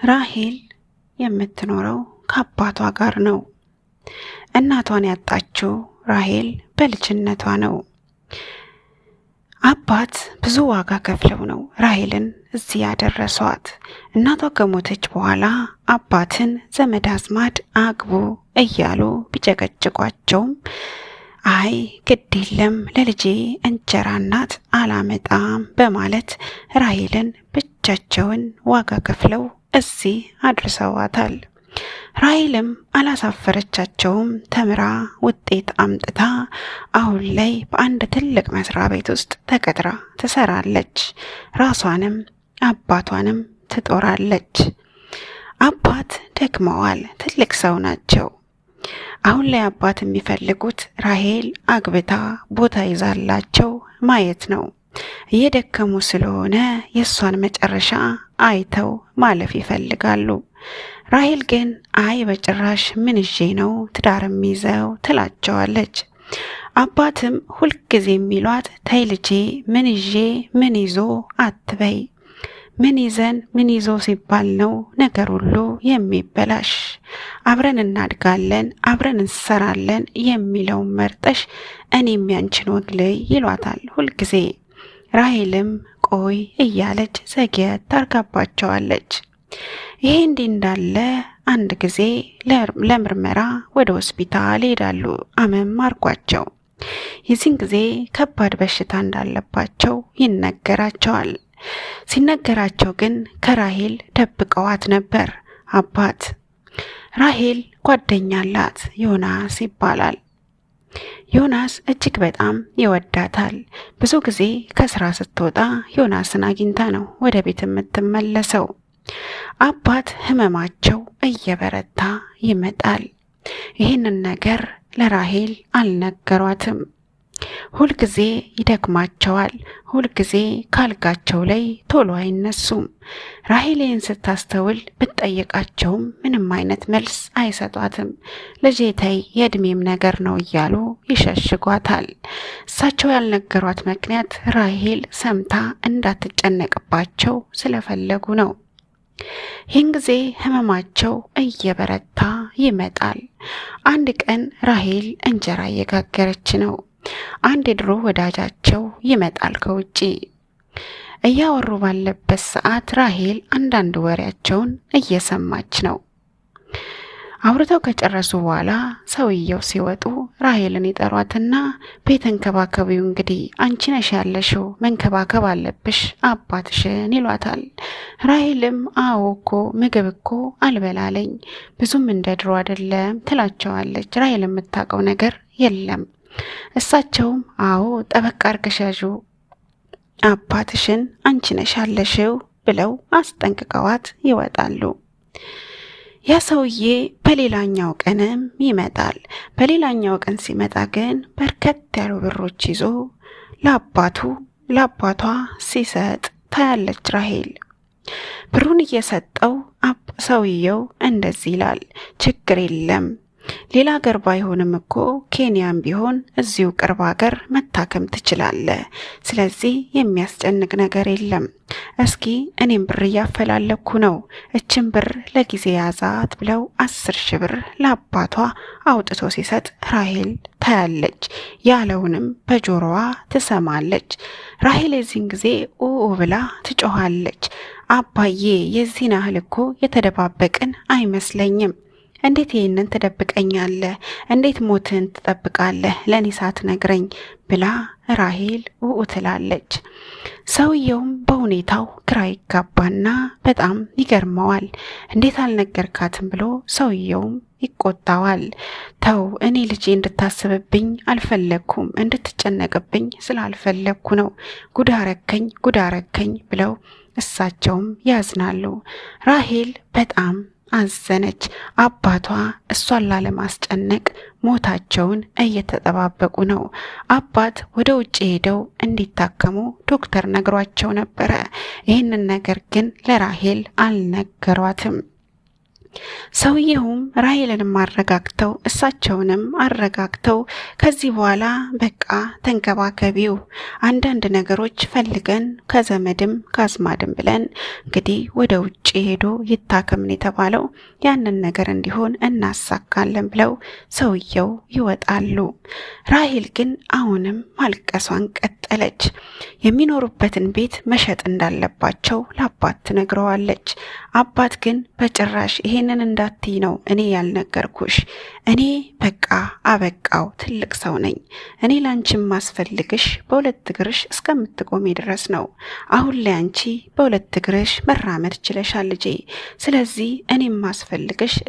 ራሄል የምትኖረው ከአባቷ ጋር ነው። እናቷን ያጣችው ራሄል በልጅነቷ ነው። አባት ብዙ ዋጋ ከፍለው ነው ራሄልን እዚህ ያደረሷት። እናቷ ከሞተች በኋላ አባትን ዘመድ አዝማድ አግቡ እያሉ ቢጨቀጭቋቸውም አይ ግድ የለም ለልጄ እንጀራ እናት አላመጣም በማለት ራሄልን ብቻቸውን ዋጋ ከፍለው እዚህ አድርሰዋታል። ራሄልም አላሳፈረቻቸውም። ተምራ ውጤት አምጥታ አሁን ላይ በአንድ ትልቅ መስሪያ ቤት ውስጥ ተቀጥራ ትሰራለች። ራሷንም አባቷንም ትጦራለች። አባት ደክመዋል፣ ትልቅ ሰው ናቸው። አሁን ላይ አባት የሚፈልጉት ራሄል አግብታ ቦታ ይዛላቸው ማየት ነው። እየደከሙ ስለሆነ የእሷን መጨረሻ አይተው ማለፍ ይፈልጋሉ። ራሄል ግን አይ በጭራሽ ምን ይዤ ነው ትዳር የሚይዘው ትላቸዋለች። አባትም ሁልጊዜ የሚሏት ተይ ልጄ ምን ይዤ ምን ይዞ አትበይ፣ ምን ይዘን ምን ይዞ ሲባል ነው ነገር ሁሉ የሚበላሽ። አብረን እናድጋለን፣ አብረን እንሰራለን የሚለውን መርጠሽ እኔም ያንቺን ወግ ልይ ይሏታል ሁልጊዜ። ራሄልም ቆይ እያለች ዘግየት ታርጋባቸዋለች። ይሄ እንዲህ እንዳለ አንድ ጊዜ ለምርመራ ወደ ሆስፒታል ይሄዳሉ። አመም አርጓቸው። የዚህን ጊዜ ከባድ በሽታ እንዳለባቸው ይነገራቸዋል። ሲነገራቸው ግን ከራሄል ደብቀዋት ነበር። አባት ራሄል ጓደኛ አላት፣ ዮናስ ይባላል። ዮናስ እጅግ በጣም ይወዳታል። ብዙ ጊዜ ከስራ ስትወጣ ዮናስን አግኝታ ነው ወደ ቤት የምትመለሰው። አባት ህመማቸው እየበረታ ይመጣል። ይህንን ነገር ለራሄል አልነገሯትም። ሁልጊዜ ይደክማቸዋል። ሁልጊዜ ካልጋቸው ላይ ቶሎ አይነሱም። ራሄልን ስታስተውል ብትጠይቃቸውም ምንም አይነት መልስ አይሰጧትም። ልጄ ተይ የእድሜም ነገር ነው እያሉ ይሸሽጓታል። እሳቸው ያልነገሯት ምክንያት ራሄል ሰምታ እንዳትጨነቅባቸው ስለፈለጉ ነው። ይህን ጊዜ ህመማቸው እየበረታ ይመጣል። አንድ ቀን ራሄል እንጀራ እየጋገረች ነው። አንድ የድሮ ወዳጃቸው ይመጣል ከውጪ። እያወሩ ባለበት ሰዓት ራሄል አንዳንድ ወሬያቸውን እየሰማች ነው። አውርተው ከጨረሱ በኋላ ሰውየው ሲወጡ ራሄልን ይጠሯትና ቤት እንከባከቢው፣ እንግዲህ አንቺ ነሽ ያለሽው፣ መንከባከብ አለብሽ አባትሽን ይሏታል። ራሄልም አዎ እኮ ምግብ እኮ አልበላለኝ፣ ብዙም እንደ ድሮ አይደለም ትላቸዋለች። ራሄል የምታውቀው ነገር የለም። እሳቸውም አዎ ጠበቅ አርገሽ ያዢው አባትሽን አንቺ ነሽ ያለሽው ብለው አስጠንቅቀዋት ይወጣሉ። ያ ሰውዬ በሌላኛው ቀንም ይመጣል። በሌላኛው ቀን ሲመጣ ግን በርከት ያሉ ብሮች ይዞ ለአባቷ ሲሰጥ ታያለች ራሄል። ብሩን እየሰጠው ሰውየው እንደዚህ ይላል፣ ችግር የለም ሌላ ሀገር ባይሆንም እኮ ኬንያም ቢሆን እዚሁ ቅርብ ሀገር መታከም ትችላለህ። ስለዚህ የሚያስጨንቅ ነገር የለም። እስኪ እኔም ብር እያፈላለኩ ነው፣ እችን ብር ለጊዜ ያዛት ብለው 10,000 ብር ለአባቷ አውጥቶ ሲሰጥ ራሄል ታያለች። ያለውንም በጆሮዋ ትሰማለች። ራሄል የዚህን ጊዜ ብላ ትጮኻለች። አባዬ የዚህን ያህል እኮ የተደባበቅን አይመስለኝም። እንዴት ይህንን ትደብቀኛለህ? እንዴት ሞትን ትጠብቃለህ ለኔ ሳትነግረኝ? ብላ ራሄል ትላለች። ሰውየውም በሁኔታው ግራ ይጋባና በጣም ይገርመዋል። እንዴት አልነገርካትም ብሎ ሰውየውም ይቆጣዋል። ተው እኔ ልጄ እንድታስብብኝ አልፈለግኩም፣ እንድትጨነቅብኝ ስላልፈለግኩ ነው። ጉዳረከኝ ብለው እሳቸውም ያዝናሉ። ራሄል በጣም አዘነች። አባቷ እሷን ላለማስጨነቅ ሞታቸውን እየተጠባበቁ ነው። አባት ወደ ውጭ ሄደው እንዲታከሙ ዶክተር ነግሯቸው ነበረ። ይህንን ነገር ግን ለራሄል አልነገሯትም። ሰውየውም ራሔልንም አረጋግተው እሳቸውንም አረጋግተው ከዚህ በኋላ በቃ ተንከባከቢው፣ አንዳንድ ነገሮች ፈልገን ከዘመድም ከአዝማድም ብለን እንግዲህ ወደ ውጭ ሄዶ ይታከምን የተባለው ያንን ነገር እንዲሆን እናሳካለን ብለው ሰውየው ይወጣሉ። ራሔል ግን አሁንም ማልቀሷን ቀጠለች። የሚኖሩበትን ቤት መሸጥ እንዳለባቸው ለአባት ትነግረዋለች። አባት ግን በጭራሽ ይሄንን እንዳትይ ነው እኔ ያልነገርኩሽ። እኔ በቃ አበቃው፣ ትልቅ ሰው ነኝ። እኔ ላንቺም ማስፈልግሽ በሁለት እግርሽ እስከምትቆሚ ድረስ ነው። አሁን ላይ አንቺ በሁለት እግርሽ መራመድ ችለሻል ልጄ። ስለዚህ እኔም ማስፈልግሽ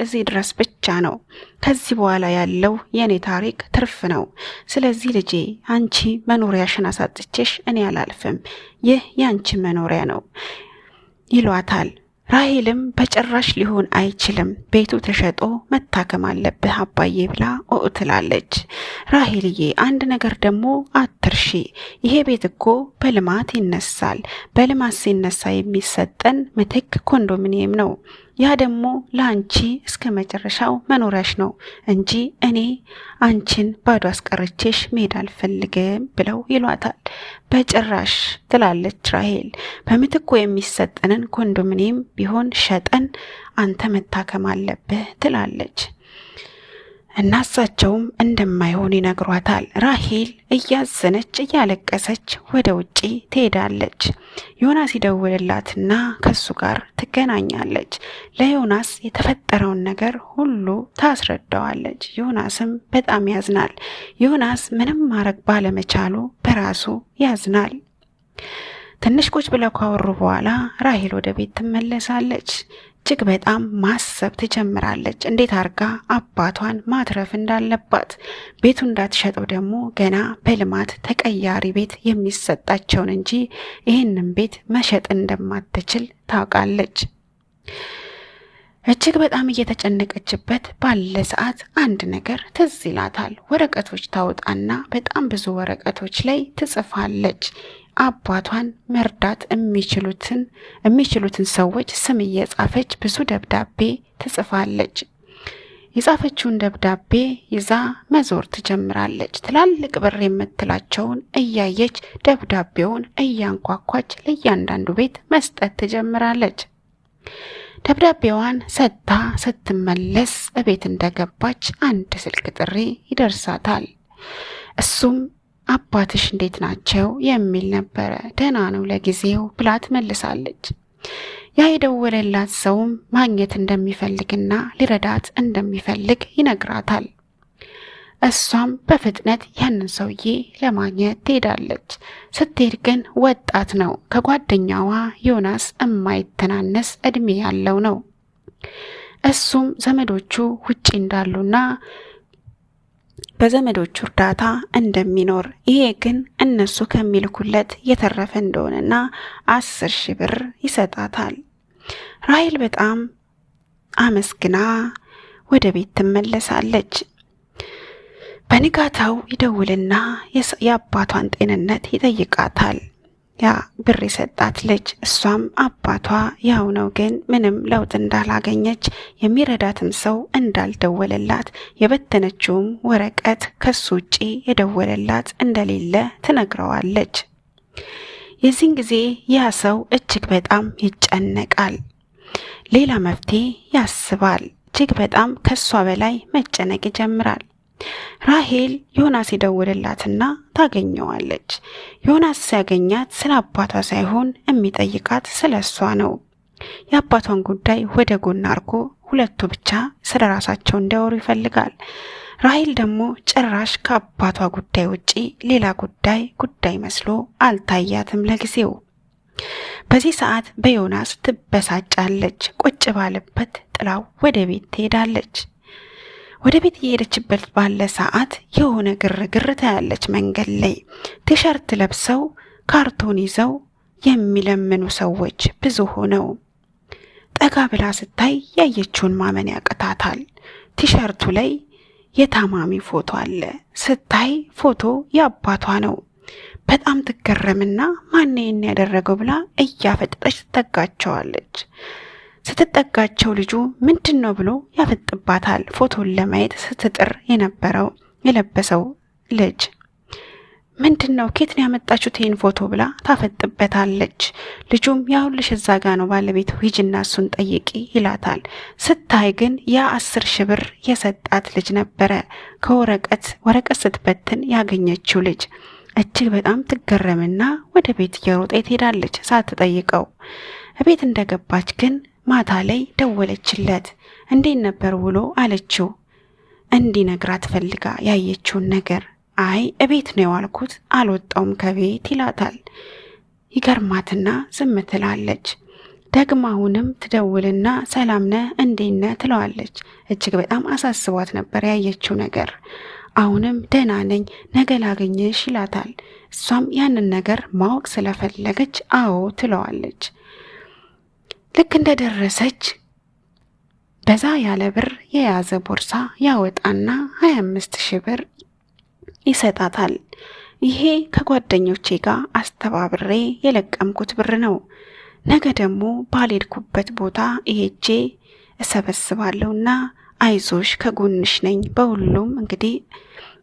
እዚህ ድረስ ብቻ ነው። ከዚህ በኋላ ያለው የኔ ታሪክ ትርፍ ነው። ስለዚህ ልጄ አንቺ መኖሪያሽን አሳጥቼሽ እኔ አላልፍም። ይህ ያንቺ መኖሪያ ነው ይሏታል። ራሔልም በጭራሽ ሊሆን አይችልም፣ ቤቱ ተሸጦ መታከም አለብህ አባዬ ብላ ትላለች። ራሔልዬ አንድ ነገር ደግሞ አትርሺ፣ ይሄ ቤት እኮ በልማት ይነሳል። በልማት ሲነሳ የሚሰጠን ምትክ ኮንዶሚኒየም ነው። ያ ደግሞ ለአንቺ እስከ መጨረሻው መኖሪያሽ ነው እንጂ እኔ አንቺን ባዶ አስቀርቼሽ መሄድ አልፈልግም ብለው ይሏታል። በጭራሽ ትላለች ራሔል። በምትኩ የሚሰጠንን ኮንዶሚኒየም ቢሆን ሸጠን አንተ መታከም አለብህ ትላለች። እናሳቸውም እንደማይሆን ይነግሯታል። ራሔል እያዘነች እያለቀሰች ወደ ውጪ ትሄዳለች። ዮናስ ይደውልላትና ከሱ ጋር ትገናኛለች። ለዮናስ የተፈጠረውን ነገር ሁሉ ታስረዳዋለች። ዮናስም በጣም ያዝናል። ዮናስ ምንም ማድረግ ባለመቻሉ በራሱ ያዝናል። ትንሽ ቁጭ ብለው ካወሩ በኋላ ራሔል ወደ ቤት ትመለሳለች። እጅግ በጣም ማሰብ ትጀምራለች። እንዴት አርጋ አባቷን ማትረፍ እንዳለባት፣ ቤቱ እንዳትሸጠው ደግሞ ገና በልማት ተቀያሪ ቤት የሚሰጣቸውን እንጂ ይህንን ቤት መሸጥ እንደማትችል ታውቃለች። እጅግ በጣም እየተጨነቀችበት ባለ ሰዓት አንድ ነገር ትዝ ይላታል። ወረቀቶች ታወጣና በጣም ብዙ ወረቀቶች ላይ ትጽፋለች። አባቷን መርዳት የሚችሉትን ሰዎች ስም እየጻፈች ብዙ ደብዳቤ ትጽፋለች። የጻፈችውን ደብዳቤ ይዛ መዞር ትጀምራለች። ትላልቅ ብር የምትላቸውን እያየች ደብዳቤውን እያንኳኳች ለእያንዳንዱ ቤት መስጠት ትጀምራለች። ደብዳቤዋን ሰጥታ ስትመለስ እቤት እንደገባች አንድ ስልክ ጥሪ ይደርሳታል። እሱም አባትሽ እንዴት ናቸው የሚል ነበረ። ደህና ነው ለጊዜው ብላ ትመልሳለች። ያ የደወለላት ሰውም ማግኘት እንደሚፈልግና ሊረዳት እንደሚፈልግ ይነግራታል። እሷም በፍጥነት ያንን ሰውዬ ለማግኘት ትሄዳለች። ስትሄድ ግን ወጣት ነው። ከጓደኛዋ ዮናስ የማይተናነስ እድሜ ያለው ነው። እሱም ዘመዶቹ ውጪ እንዳሉና በዘመዶቹ እርዳታ እንደሚኖር፣ ይሄ ግን እነሱ ከሚልኩለት የተረፈ እንደሆነና 10,000 ብር ይሰጣታል። ራሔል በጣም አመስግና ወደ ቤት ትመለሳለች። በንጋታው ይደውልና የአባቷን ጤንነት ይጠይቃታል። ያ ብር የሰጣት ልጅ እሷም አባቷ ያው ነው፣ ግን ምንም ለውጥ እንዳላገኘች፣ የሚረዳትም ሰው እንዳልደወለላት፣ የበተነችውም ወረቀት ከሱ ውጪ የደወለላት እንደሌለ ትነግረዋለች። የዚህን ጊዜ ያ ሰው እጅግ በጣም ይጨነቃል። ሌላ መፍትሄ ያስባል። እጅግ በጣም ከሷ በላይ መጨነቅ ይጀምራል። ራሔል ዮናስ ይደውልላትና ታገኘዋለች። ዮናስ ሲያገኛት ስለ አባቷ ሳይሆን የሚጠይቃት ስለ እሷ ነው። የአባቷን ጉዳይ ወደ ጎን አርጎ ሁለቱ ብቻ ስለ ራሳቸው እንዲያወሩ ይፈልጋል። ራሔል ደግሞ ጭራሽ ከአባቷ ጉዳይ ውጪ ሌላ ጉዳይ መስሎ አልታያትም ለጊዜው። በዚህ ሰዓት በዮናስ ትበሳጫለች። ቁጭ ባለበት ጥላው ወደ ቤት ትሄዳለች። ወደ ቤት እየሄደችበት ባለ ሰዓት የሆነ ግርግር ታያለች። መንገድ ላይ ቲሸርት ለብሰው ካርቶን ይዘው የሚለምኑ ሰዎች ብዙ ሆነው፣ ጠጋ ብላ ስታይ ያየችውን ማመን ያቅታታል። ቲሸርቱ ላይ የታማሚ ፎቶ አለ። ስታይ ፎቶ የአባቷ ነው። በጣም ትገረምና ማን ይሄን ያደረገው ብላ እያፈጠጠች ትጠጋቸዋለች። ስትጠጋቸው ልጁ ምንድነው ብሎ ያፈጥባታል። ፎቶን ለማየት ስትጥር የለበሰው ልጅ ምንድነው ኬት ነው ያመጣችሁት ይሄን ፎቶ ብላ ታፈጥበታለች። ልጁም ያውልሽ እዛ ጋ ነው ባለቤቱ ሂጂና እሱን ጠይቂ ይላታል። ስታይ ግን ያ10,000 ብር የሰጣት ልጅ ነበረ። ከወረቀት ስትበትን ያገኘችው ልጅ እጅግ በጣም ትገረምና ወደ ቤት እየሮጠ ትሄዳለች ሳትጠይቀው። ቤት እንደገባች ግን ማታ ላይ ደወለችለት። እንዴት ነበር ውሎ አለችው። እንዲነግራት ፈልጋ ያየችውን ነገር አይ እቤት ነው ያልኩት አልወጣውም ከቤት ይላታል። ይገርማትና ዝም ትላለች። ደግማውንም ትደውልና ሰላም ነህ እንዴት ነህ ትለዋለች። እጅግ በጣም አሳስቧት ነበር ያየችው ነገር። አሁንም ደህና ነኝ ነገ ላገኝሽ ይላታል። እሷም ያንን ነገር ማወቅ ስለፈለገች አዎ ትለዋለች። ልክ እንደደረሰች በዛ ያለ ብር የያዘ ቦርሳ ያወጣና 25,000 ብር ይሰጣታል። ይሄ ከጓደኞቼ ጋር አስተባብሬ የለቀምኩት ብር ነው። ነገ ደግሞ ባልሄድኩበት ቦታ ይሄጄ እሰበስባለሁና አይዞሽ ከጎንሽ ነኝ፣ በሁሉም እንግዲህ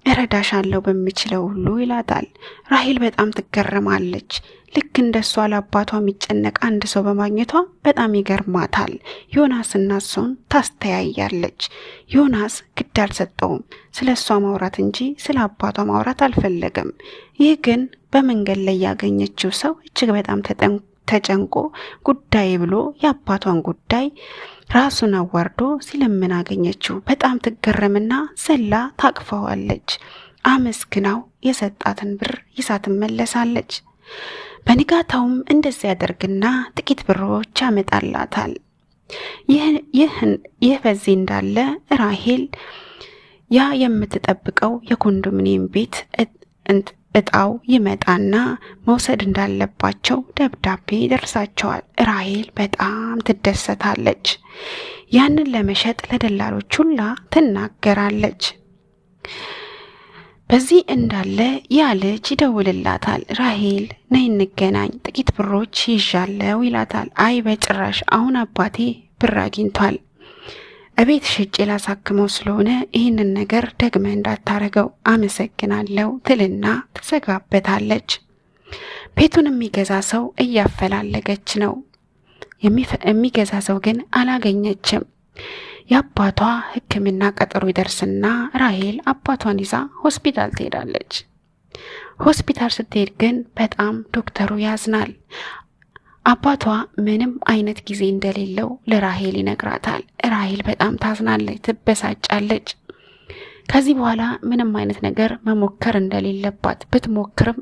እረዳሻለሁ በሚችለው ሁሉ ይላታል። ራሄል በጣም ትገረማለች። ልክ እንደሷ ለአባቷ የሚጨነቅ አንድ ሰው በማግኘቷ በጣም ይገርማታል። ዮናስና እሷን ታስተያያለች። ዮናስ ግድ አልሰጠውም፣ ስለ እሷ ማውራት እንጂ ስለ አባቷ ማውራት አልፈለገም። ይህ ግን በመንገድ ላይ ያገኘችው ሰው እጅግ በጣም ተጨንቆ ጉዳይ ብሎ የአባቷን ጉዳይ ራሱን አዋርዶ ሲለምን አገኘችው። በጣም ትገረምና ዘላ ታቅፈዋለች። አመስግናው የሰጣትን ብር ይዛ ትመለሳለች። በንጋታውም እንደዚህ ያደርግና ጥቂት ብሮች ያመጣላታል። ይህ በዚህ እንዳለ ራሄል ያ የምትጠብቀው የኮንዶሚኒየም ቤት እጣው ይመጣና መውሰድ እንዳለባቸው ደብዳቤ ደርሳቸዋል። ራሄል በጣም ትደሰታለች። ያንን ለመሸጥ ለደላሎች ሁላ ትናገራለች። በዚህ እንዳለ ያ ልጅ ይደውልላታል። ራሄል ነይ እንገናኝ፣ ጥቂት ብሮች ይዣለው ይላታል። አይ በጭራሽ አሁን አባቴ ብር አግኝቷል፣ እቤት ሽጬ ላሳክመው ስለሆነ ይህንን ነገር ደግመ እንዳታረገው አመሰግናለሁ ትልና ትዘጋበታለች። ቤቱን የሚገዛ ሰው እያፈላለገች ነው። የሚገዛ ሰው ግን አላገኘችም። የአባቷ ሕክምና ቀጠሮ ይደርስና ራሄል አባቷን ይዛ ሆስፒታል ትሄዳለች። ሆስፒታል ስትሄድ ግን በጣም ዶክተሩ ያዝናል። አባቷ ምንም አይነት ጊዜ እንደሌለው ለራሄል ይነግራታል። ራሄል በጣም ታዝናለች፣ ትበሳጫለች። ከዚህ በኋላ ምንም አይነት ነገር መሞከር እንደሌለባት ብትሞክርም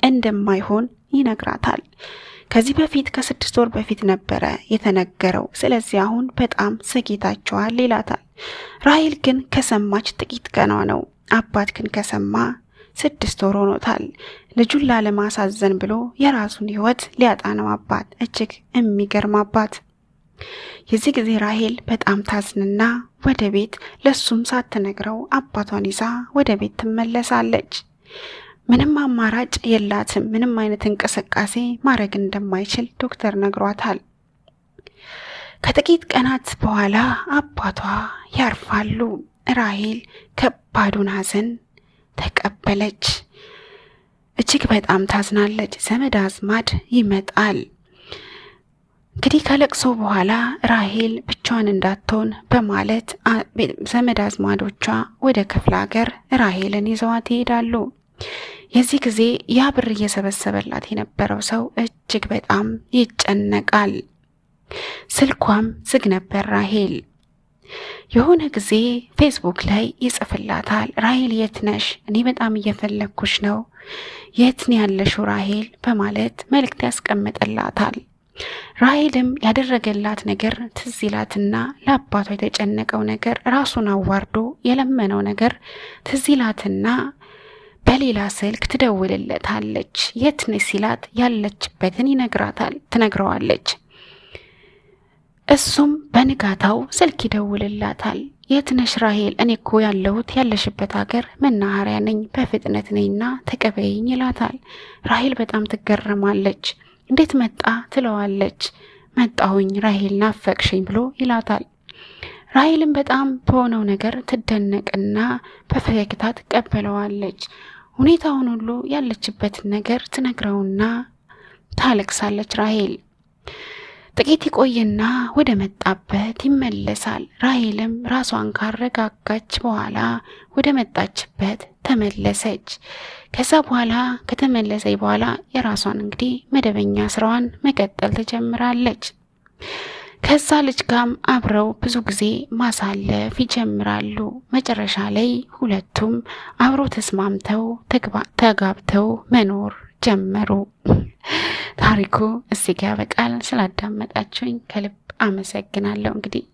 እንደማይሆን ይነግራታል። ከዚህ በፊት ከ6 ወር በፊት ነበረ የተነገረው፣ ስለዚህ አሁን በጣም ዘግይታችኋል ይላታል። ራሄል ግን ከሰማች ጥቂት ቀኗ ነው። አባት ግን ከሰማ 6 ወር ሆኖታል። ልጁን ላለማሳዘን ብሎ የራሱን ሕይወት ሊያጣ ነው አባት። እጅግ የሚገርም አባት። የዚህ ጊዜ ራሄል በጣም ታዝንና ወደ ቤት ለሱም ሳትነግረው አባቷን ይዛ ወደ ቤት ትመለሳለች። ምንም አማራጭ የላትም። ምንም አይነት እንቅስቃሴ ማድረግ እንደማይችል ዶክተር ነግሯታል። ከጥቂት ቀናት በኋላ አባቷ ያርፋሉ። ራሄል ከባዱን ሐዘን ተቀበለች። እጅግ በጣም ታዝናለች። ዘመድ አዝማድ ይመጣል። እንግዲህ ከለቅሶ በኋላ ራሄል ብቻዋን እንዳትሆን በማለት ዘመድ አዝማዶቿ ወደ ክፍለ ሀገር ራሄልን ይዘዋት ይሄዳሉ። የዚህ ጊዜ ያ ብር እየሰበሰበላት የነበረው ሰው እጅግ በጣም ይጨነቃል። ስልኳም ዝግ ነበር። ራሄል የሆነ ጊዜ ፌስቡክ ላይ ይጽፍላታል። ራሄል የት ነሽ? እኔ በጣም እየፈለግኩሽ ነው። የት ነው ያለሽው ራሄል? በማለት መልእክት ያስቀምጥላታል። ራሄልም ያደረገላት ነገር ትዝ ይላትና ለአባቷ የተጨነቀው ነገር ራሱን አዋርዶ የለመነው ነገር ትዝ ይላትና በሌላ ስልክ ትደውልለታለች። የት ነሽ ሲላት ያለችበትን ትነግረዋለች። እሱም በንጋታው ስልክ ይደውልላታል። የት ነሽ ራሄል? እኔ እኮ ያለሁት ያለሽበት ሀገር መናኸሪያ ነኝ፣ በፍጥነት ነይና ተቀበይኝ ይላታል። ራሄል በጣም ትገረማለች። እንዴት መጣ ትለዋለች። መጣሁኝ ራሄል ናፈቅሽኝ ብሎ ይላታል። ራሄልም በጣም በሆነው ነገር ትደነቅና በፈገግታ ትቀበለዋለች። ሁኔታውን ሁሉ ያለችበትን ነገር ትነግረውና ታለቅሳለች። ራሄል ጥቂት ይቆይና ወደ መጣበት ይመለሳል። ራሄልም ራሷን ካረጋጋች በኋላ ወደ መጣችበት ተመለሰች። ከዛ በኋላ ከተመለሰች በኋላ የራሷን እንግዲህ መደበኛ ስራዋን መቀጠል ትጀምራለች። ከዛ ልጅ ጋም አብረው ብዙ ጊዜ ማሳለፍ ይጀምራሉ። መጨረሻ ላይ ሁለቱም አብረው ተስማምተው ተጋብተው መኖር ጀመሩ። ታሪኩ እዚህ ጋር ያበቃል። ስላዳመጣችሁኝ ከልብ አመሰግናለሁ። እንግዲህ